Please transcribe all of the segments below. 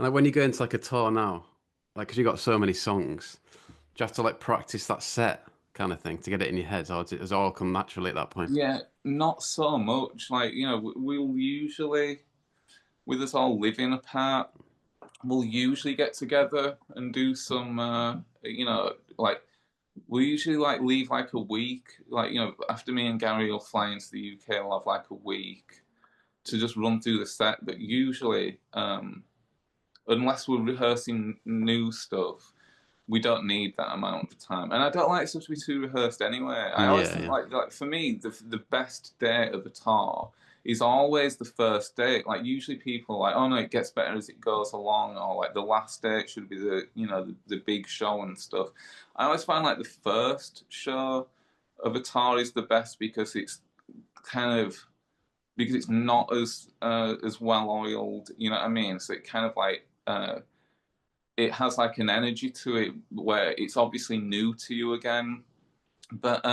And like when you go into like a tour now, like because you got so many songs, do you have to like practice that set kind of thing to get it in your head, or does it all come naturally at that point? Yeah, not so much. Like, we'll usually, with us all living apart, we'll usually get together and do some, like, we usually like leave like a week. Like, after me and Gary will fly into the UK, we'll have like a week to just run through the set. But usually, unless we're rehearsing new stuff, we don't need that amount of time. And I don't like stuff to be too rehearsed anyway. I always Yeah, think yeah. like for me, the best day of a tour is always the first date. Like usually people are like, oh no, it gets better as it goes along, or like the last date should be the big show and stuff. I always find like the first show of a tour is the best because it's kind of because it's not as well oiled, you know what I mean? So it kind of like it has like an energy to it where it's obviously new to you again. But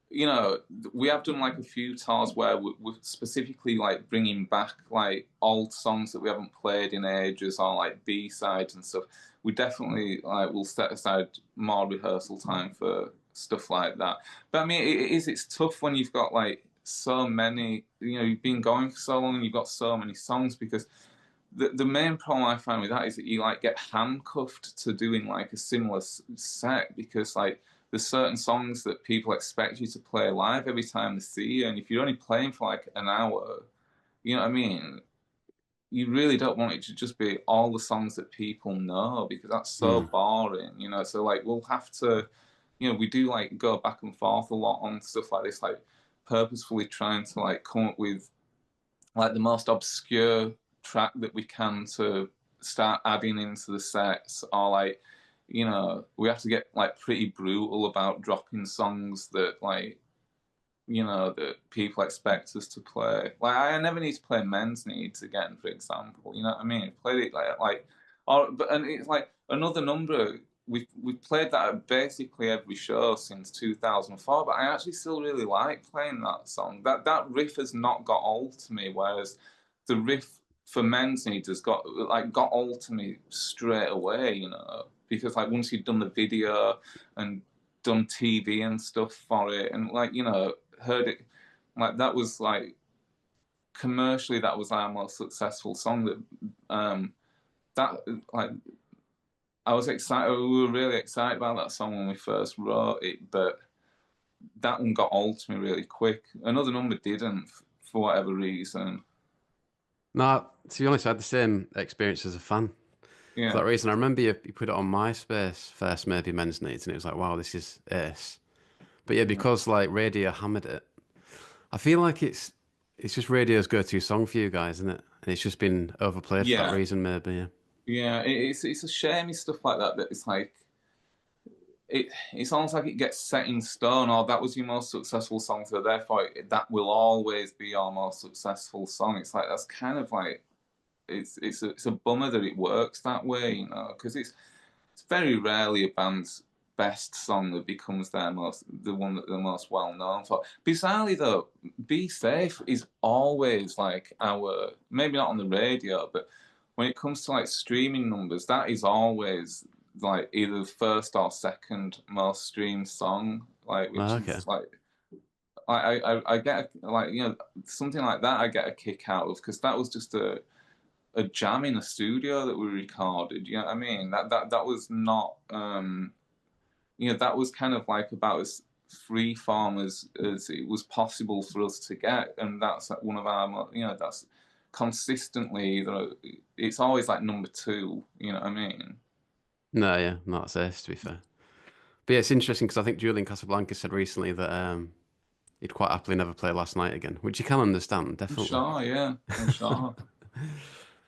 you know, we have done like a few tours where we're specifically like bringing back like old songs that we haven't played in ages, or like B sides and stuff. We definitely like will set aside more rehearsal time for stuff like that. But I mean, it's tough when you've got like so many. You've been going for so long and you've got so many songs because the main problem I find with that is that you like get handcuffed to doing like a similar set because like there's certain songs that people expect you to play live every time they see you, and if you're only playing for like an hour, you know what I mean? You really don't want it to just be all the songs that people know because that's so Mm. boring. So like we'll have to, we do like go back and forth a lot on stuff like this, like purposefully trying to like come up with like the most obscure track that we can to start adding into the sets, or like we have to get like pretty brutal about dropping songs that like that people expect us to play. Like I never need to play Men's Needs again, for example. You know what I mean? Played it like or but and it's like another number. We've played that at basically every show since 2004, but I actually still really like playing that song. That riff has not got old to me, whereas the riff for Men's Needs has got old to me straight away. Because like once you've done the video and done TV and stuff for it, and like heard it, like that was like commercially that was our most successful song. That like I was excited. We were really excited about that song when we first wrote it, but that one got old to me really quick. Another number didn't for whatever reason. No, to be honest, I had the same experience as a fan. For Yeah, that reason, I remember you put it on MySpace first, maybe Men's Needs, and it was like, wow, this is ace. But yeah, yeah, because like radio hammered it, I feel like it's just radio's go-to song for you guys, isn't it? And it's just been overplayed for that yeah, reason, maybe. Yeah. yeah. It's a shame stuff like that that it's like it's almost like it gets set in stone, or that was your most successful song, so therefore that will always be your most successful song. It's like that's kind of like it's a bummer that it works that way, because it's very rarely a band's best song that becomes the one that they're most well known for. Bizarrely though, "Be Safe" is always like our maybe not on the radio, but when it comes to like streaming numbers, that is always like either the first or second most streamed song. Like Oh, which okay. is like I get like something like that I get a kick out of because that was just a jam in a studio that we recorded. You know what I mean? That was not that was kind of like about as free form as it was possible for us to get, and that's like one of our that's consistently it's always like number two. You know what I mean? No, yeah, not ace, to be fair. But yeah, it's interesting because I think Julian Casablanca said recently that he'd quite happily never play Last Night again, which you can understand, I'm definitely. sure, yeah, I'm sure.